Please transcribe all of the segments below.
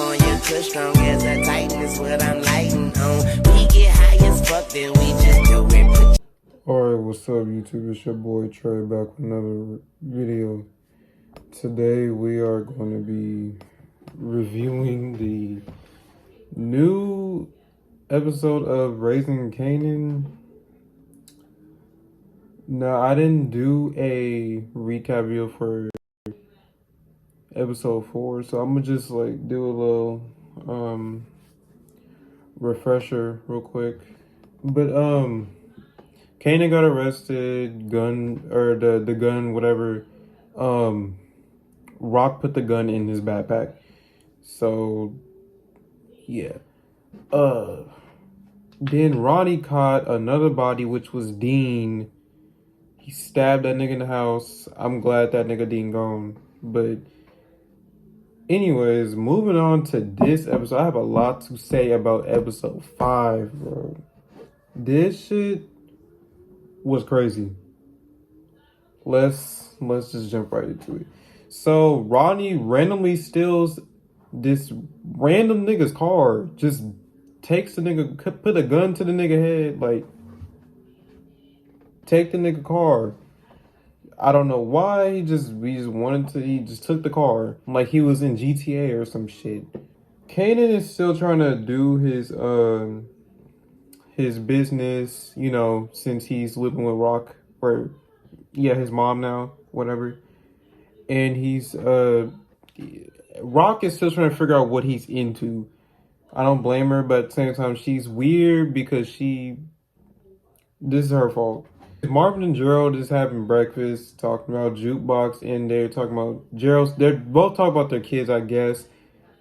California kush strong as a titan is what I'm lighting on. We get high as fuck, then we just do it. Alright, what's up YouTube? It's your boy Trey back with another video. Today we are going to be reviewing the new episode of Raising Kanan. Now, I didn't do a recap video for episode 4, so I'm gonna just like do a little refresher real quick. But Kanan got arrested, the gun, whatever. Rock put the gun in his backpack. So yeah. Then Ronnie caught another body, which was Dean. He stabbed that nigga in the house. I'm glad that nigga Dean gone. But anyways, moving on to this episode. I have a lot to say about episode 5, bro. This shit was crazy. Let's just jump right into it. So Ronnie randomly steals this random nigga's car. Just takes the nigga, put a gun to the nigga head, like take the nigga car. I don't know why. He just took the car like he was in GTA or some shit. Kanan is still trying to do his business, you know, since he's living with Rock, or yeah, his mom now, whatever. And he's Rock is still trying to figure out what he's into. I don't blame her, but at the same time, she's weird because this is her fault. Marvin and Gerald is having breakfast, talking about jukebox, and they're talking about they're both talking about their kids, I guess.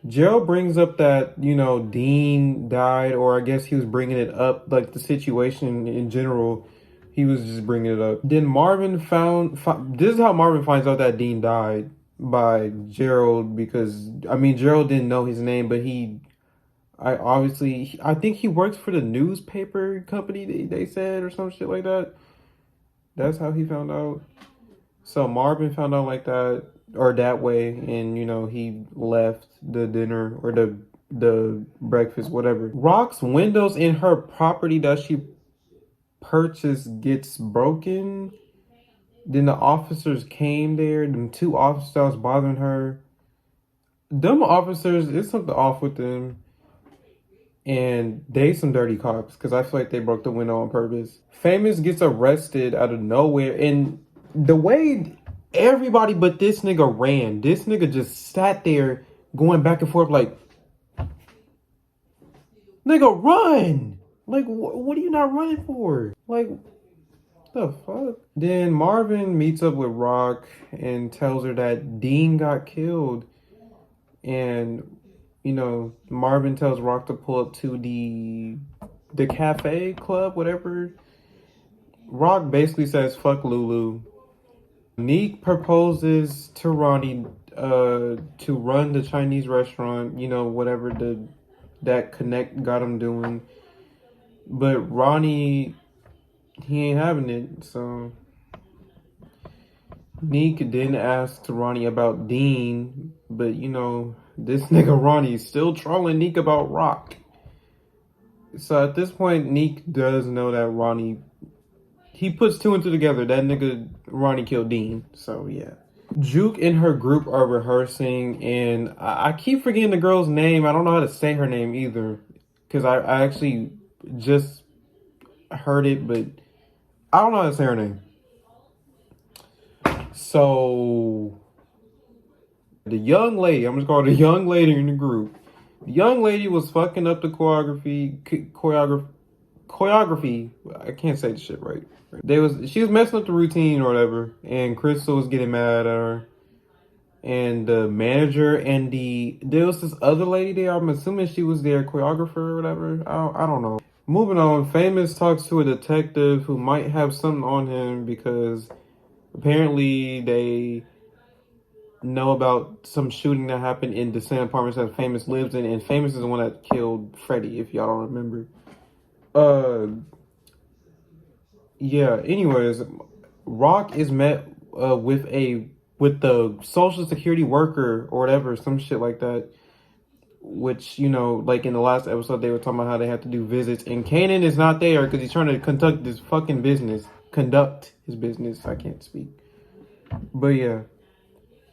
Gerald brings up that, you know, Dean died, or I guess he was bringing it up, like the situation in general. He was just bringing it up. Then Marvin this is how Marvin finds out that Dean died, by Gerald, because, I mean, Gerald didn't know his name, but I think he works for the newspaper company, they said, or some shit like that. That's how he found out. So Marvin found out like that, or that way, and, you know, he left the dinner or the breakfast, whatever. Rock's windows in her property that she purchased gets broken. Then the officers came there. Them 2 officers that was bothering her. Them officers, there's something off with them. And they some dirty cops, because I feel like they broke the window on purpose. Famous gets arrested out of nowhere. And the way everybody but this nigga ran, this nigga just sat there going back and forth like, nigga, run! Like, what are you not running for? Like, the fuck? Then Marvin meets up with Rock and tells her that Dean got killed. And, you know, Marvin tells Rock to pull up to the cafe club, whatever. Rock basically says, fuck Lulu. Neek proposes to Ronnie to run the Chinese restaurant, you know, whatever that Connect got him doing. But Ronnie, he ain't having it, so Neek then asked Ronnie about Dean, but, you know, this nigga Ronnie is still trolling Neek about Rock. So at this point, Neek does know that Ronnie, he puts 2 and 2 together. That nigga Ronnie killed Dean, so yeah. Juke and her group are rehearsing, and I keep forgetting the girl's name. I don't know how to say her name either, because I actually just heard it, but I don't know how to say her name. So the young lady, I'm just calling her the young lady in the group. The young lady was fucking up the choreography. I can't say the shit right. She was messing up the routine or whatever, and Crystal was getting mad at her. And the manager and there was this other lady there. I'm assuming she was their choreographer or whatever. I don't know. Moving on, Famous talks to a detective who might have something on him because apparently they know about some shooting that happened in the same apartments that Famous lives in, and Famous is the one that killed Freddie, if y'all don't remember. Yeah, anyways, Rock is met with the social security worker or whatever, some shit like that. which, you know, like in the last episode, they were talking about how they have to do visits, and Kanan is not there because he's trying to conduct this fucking business. Conduct his business. I can't speak. But yeah,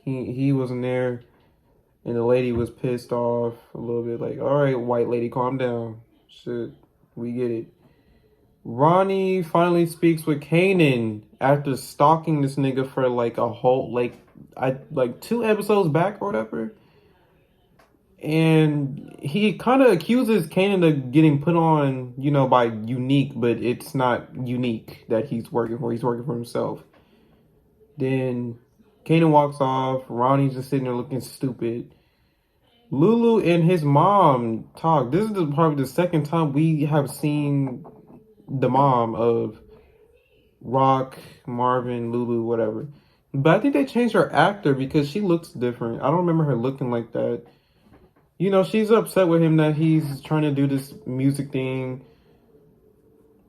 he wasn't there, and the lady was pissed off a little bit. Like, all right, white lady, calm down. Shit, we get it. Ronnie finally speaks with Kanan after stalking this nigga for like a whole like 2 episodes back or whatever. And he kind of accuses Kanan of getting put on, you know, by Unique, but it's not Unique that he's working for. He's working for himself. Then Kanan walks off. Ronnie's just sitting there looking stupid. Lulu and his mom talk. This is probably the second time we have seen the mom of Rock, Marvin, Lulu, whatever. But I think they changed her actor because she looks different. I don't remember her looking like that. You know, she's upset with him that he's trying to do this music thing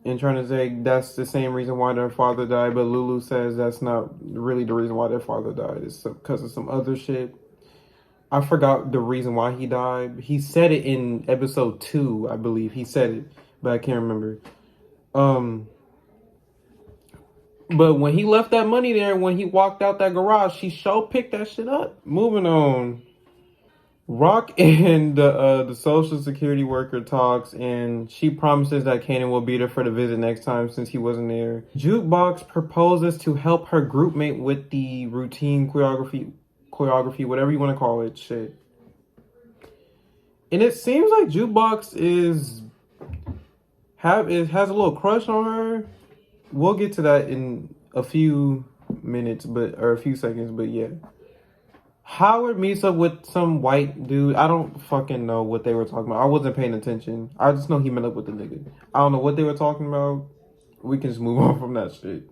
and trying to say that's the same reason why their father died. But Lulu says that's not really the reason why their father died. It's because of some other shit. I forgot the reason why he died. He said it in episode 2, I believe. He said it, but I can't remember. But when he left that money there, when he walked out that garage, she sure picked that shit up. Moving on. Rock and the social security worker talks, and she promises that Kanan will be there for the visit next time since he wasn't there. Jukebox proposes to help her groupmate with the routine choreography, whatever you want to call it, shit. And it seems like Jukebox has a little crush on her. We'll get to that in a few minutes, or a few seconds, but yeah. Howard meets up with some white dude. I don't fucking know what they were talking about. I wasn't paying attention. I just know he met up with the nigga. I don't know what they were talking about. We can just move on from that shit.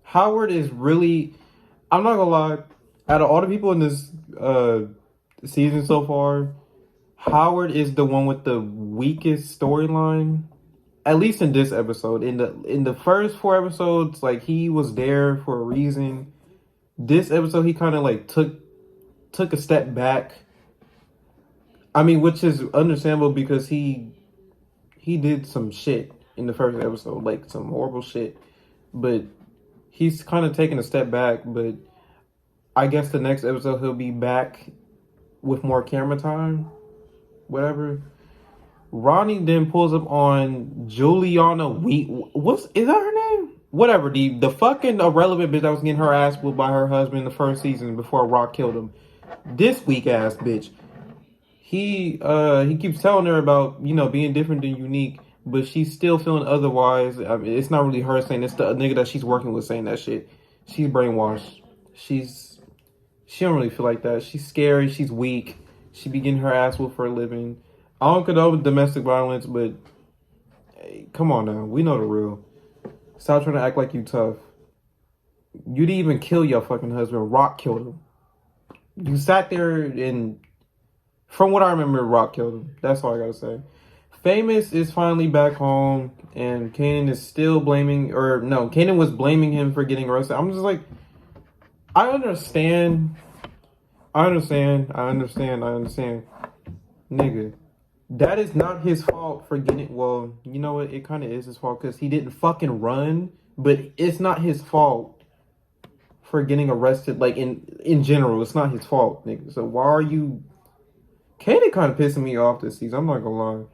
Howard is really... I'm not gonna lie. Out of all the people in this season so far, Howard is the one with the weakest storyline. At least in this episode. In the first 4 episodes, like, he was there for a reason. This episode, he kind of like took a step back. I mean, which is understandable because he did some shit in the first episode, like some horrible shit. But he's kind of taking a step back. But I guess the next episode he'll be back with more camera time, whatever. Ronnie then pulls up on Juliana is that her name? Whatever, the fucking irrelevant bitch that was getting her ass whooped by her husband in the first season before Rock killed him. This weak ass bitch. He keeps telling her about, you know, being different than Unique, but she's still feeling otherwise. I mean, it's not really her saying, it's the nigga that she's working with saying that shit. She's brainwashed. She don't really feel like that. She's scary. She's weak. She be getting her ass whooped for a living. I don't condone domestic violence, but hey, come on now. We know the real. Stop trying to act like you tough. You didn't even kill your fucking husband. Rock killed him. You sat there and, from what I remember, Rock killed him. That's all I gotta say. Famous is finally back home, and Kanan is still Kanan was blaming him for getting arrested. I'm just like, I understand. Nigga, that is not his fault for getting, well, you know what, it kind of is his fault because he didn't fucking run, but it's not his fault for getting arrested, like, in general. It's not his fault, nigga. So why are you... Kanan kind of pissing me off this season, I'm not gonna lie.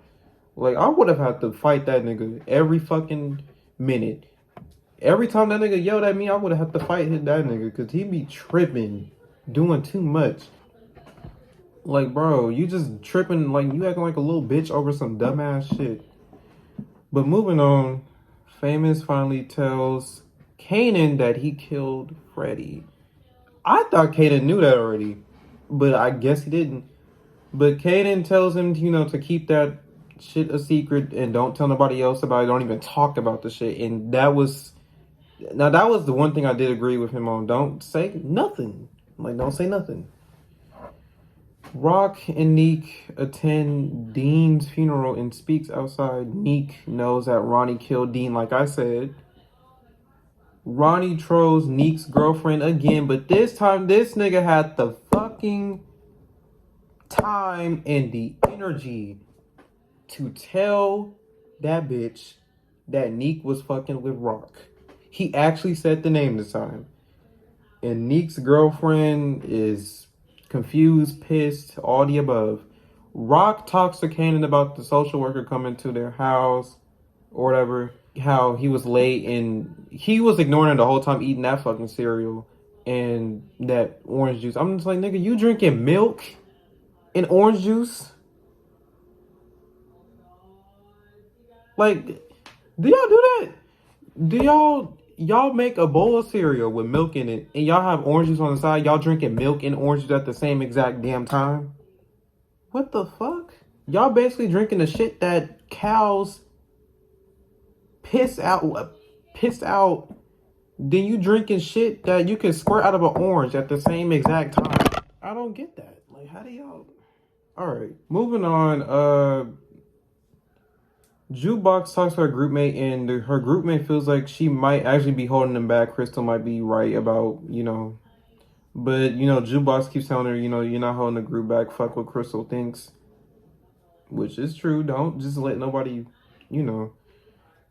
Like, I would have had to fight that nigga every fucking minute. Every time that nigga yelled at me, I would have had to fight that nigga because he be tripping, doing too much. Like, bro, you just tripping, like, you acting like a little bitch over some dumbass shit. But moving on, Famous finally tells Kanan that he killed Freddy. I thought Kanan knew that already, but I guess he didn't. But Kanan tells him, you know, to keep that shit a secret and don't tell nobody else about it. Don't even talk about the shit. And that was the one thing I did agree with him on. Don't say nothing. Like, don't say nothing. Rock and Neek attend Dean's funeral and speaks outside. Neek knows that Ronnie killed Dean, like I said. Ronnie trolls Neek's girlfriend again, but this time this nigga had the fucking time and the energy to tell that bitch that Neek was fucking with Rock. He actually said the name this time. And Neek's girlfriend is confused, pissed, all the above. Rock talks to Kanan about the social worker coming to their house or whatever. How he was late and he was ignoring her the whole time eating that fucking cereal and that orange juice. I'm just like, nigga, you drinking milk and orange juice? Like, do y'all do that? Do y'all make a bowl of cereal with milk in it and y'all have orange juice on the side? Y'all drinking milk and orange juice at the same exact damn time? What the fuck? Y'all basically drinking the shit that cows piss out. Then you drinking shit that you can squirt out of an orange at the same exact time. I don't get that. Like, how do y'all? All right, moving on. Jukebox talks to her groupmate, and her groupmate feels like she might actually be holding them back. Crystal might be right about, but, Jukebox keeps telling her, you're not holding the group back. Fuck what Crystal thinks, which is true. Don't just let nobody,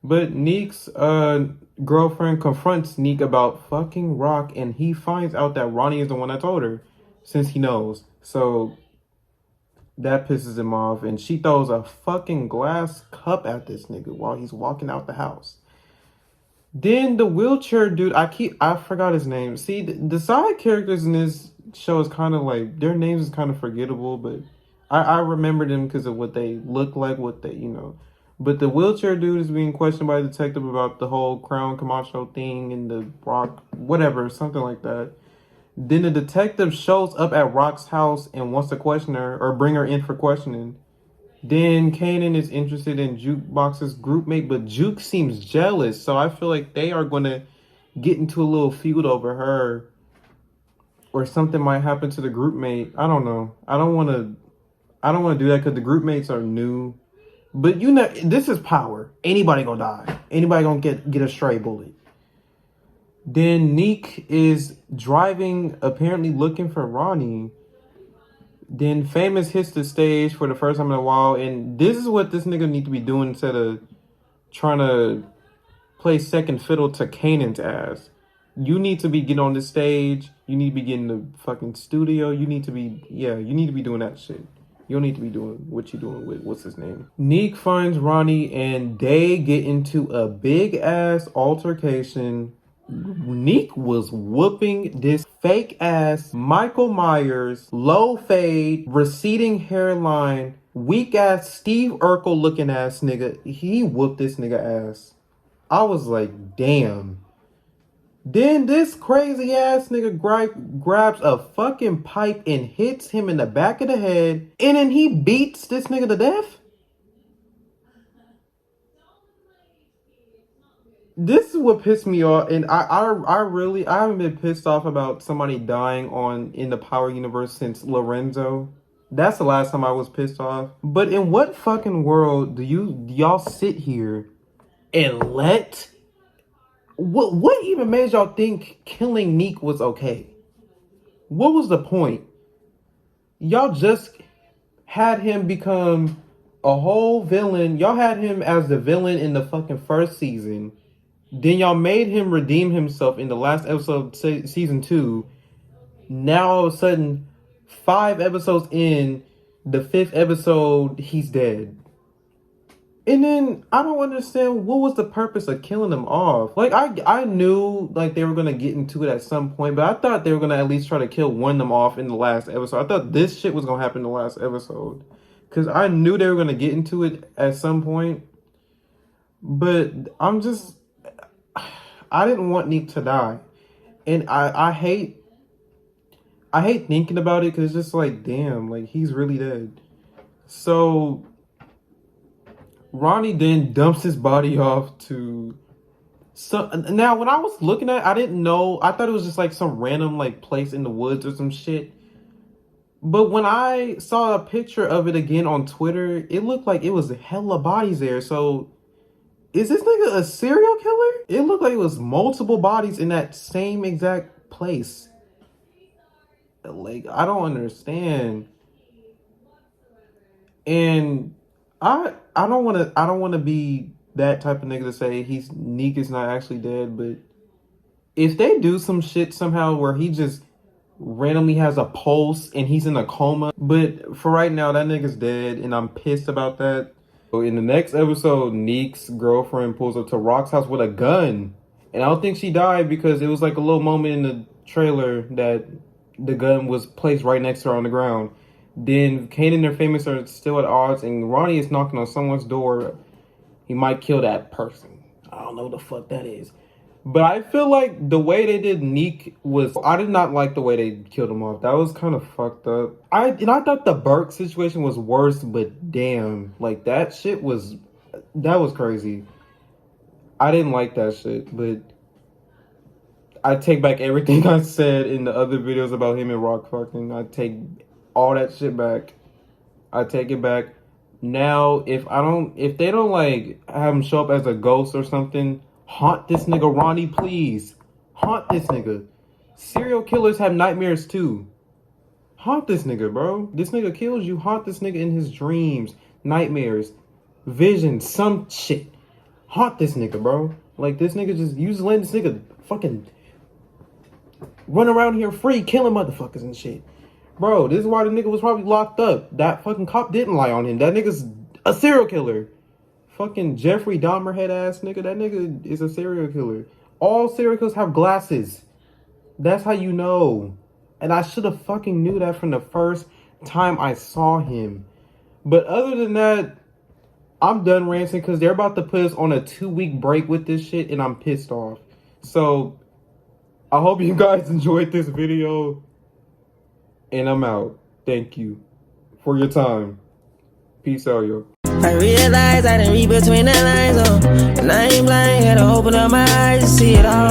But Neek's girlfriend confronts Neek about fucking Rock, and he finds out that Ronnie is the one that told her, since he knows. So that pisses him off, and she throws a fucking glass cup at this nigga while he's walking out the house. Then the wheelchair dude, I forgot his name. See, the side characters in this show is kind of like, their names is kind of forgettable, but I remember them because of what they look like, what they, But the wheelchair dude is being questioned by the detective about the whole Crown Camacho thing and the Rock, whatever, something like that. Then the detective shows up at Rock's house and wants to question her or bring her in for questioning. Then Kanan is interested in Jukebox's groupmate, but Juke seems jealous. So I feel like they are going to get into a little feud over her, or something might happen to the groupmate. I don't know. I don't want to do that because the groupmates are new. But this is power. Anybody gonna die. Anybody gonna get a stray bullet. Then Neek is driving, apparently looking for Ronnie. Then Famous hits the stage for the first time in a while. And this is what this nigga need to be doing instead of trying to play second fiddle to Kanan's ass. You need to be getting on the stage. You need to be getting the fucking studio. You need to be doing that shit. You don't need to be doing what you're doing with, what's his name? Neek finds Ronnie and they get into a big ass altercation. Neek was whooping this fake ass Michael Myers, low fade, receding hairline, weak ass Steve Urkel looking ass nigga. He whooped this nigga ass. I was like, damn. Then this crazy ass nigga grabs a fucking pipe and hits him in the back of the head. And then he beats this nigga to death. This is what pissed me off. And I haven't been pissed off about somebody dying in the Power universe since Lorenzo. That's the last time I was pissed off. But in what fucking world do y'all sit here and let... What even made y'all think killing Neek was okay? What was the point? Y'all just had him become a whole villain. Y'all had him as the villain in the fucking first season. Then y'all made him redeem himself in the last episode of season 2. Now all of a sudden, 5 episodes in, the 5th episode, he's dead. And then I don't understand what was the purpose of killing them off. Like I knew like they were gonna get into it at some point, but I thought they were gonna at least try to kill one of them off in the last episode. I thought this shit was gonna happen in the last episode, because I knew they were gonna get into it at some point. But I didn't want Neek to die, and I hate thinking about it because it's just like, damn, like he's really dead. So Ronnie then dumps his body off to now when I was looking at it, I didn't know. I thought it was just like some random like place in the woods or some shit. But when I saw a picture of it again on Twitter, it looked like it was hella bodies there. So is this nigga a serial killer? It looked like it was multiple bodies in that same exact place. Like, I don't understand. And I don't wanna be that type of nigga to say Neek is not actually dead, but if they do some shit somehow where he just randomly has a pulse and he's in a coma, but for right now that nigga's dead and I'm pissed about that. So in the next episode, Neek's girlfriend pulls up to Rock's house with a gun. And I don't think she died because it was like a little moment in the trailer that the gun was placed right next to her on the ground. Then Kanan and their famous are still at odds, and Ronnie is knocking on someone's door. He might kill that person. I don't know what the fuck that is. But I feel like the way they did Neek I did not like the way they killed him off. That was kind of fucked up. I thought the Burke situation was worse, but damn, like that was crazy. I didn't like that shit, but I take back everything I said in the other videos about him and Rock fucking. I take all that shit back. I take it back. Now, if they don't like have him show up as a ghost or something, haunt this nigga Ronnie, please. Haunt this nigga. Serial killers have nightmares too. Haunt this nigga, bro. This nigga kills you. Haunt this nigga in his dreams, nightmares, visions, some shit. Haunt this nigga, bro. Like this nigga you just letting this nigga fucking run around here free, killing motherfuckers and shit. Bro, this is why the nigga was probably locked up. That fucking cop didn't lie on him. That nigga's a serial killer. Fucking Jeffrey Dahmer head ass nigga. That nigga is a serial killer. All serial killers have glasses. That's how you know. And I should have fucking knew that from the first time I saw him. But other than that, I'm done ranting because they're about to put us on a 2-week break with this shit and I'm pissed off. So, I hope you guys enjoyed this video. And I'm out. Thank you for your time. Peace out, yo. I realize I didn't read between the lines, and I ain't blind, had to open up my eyes to see it all.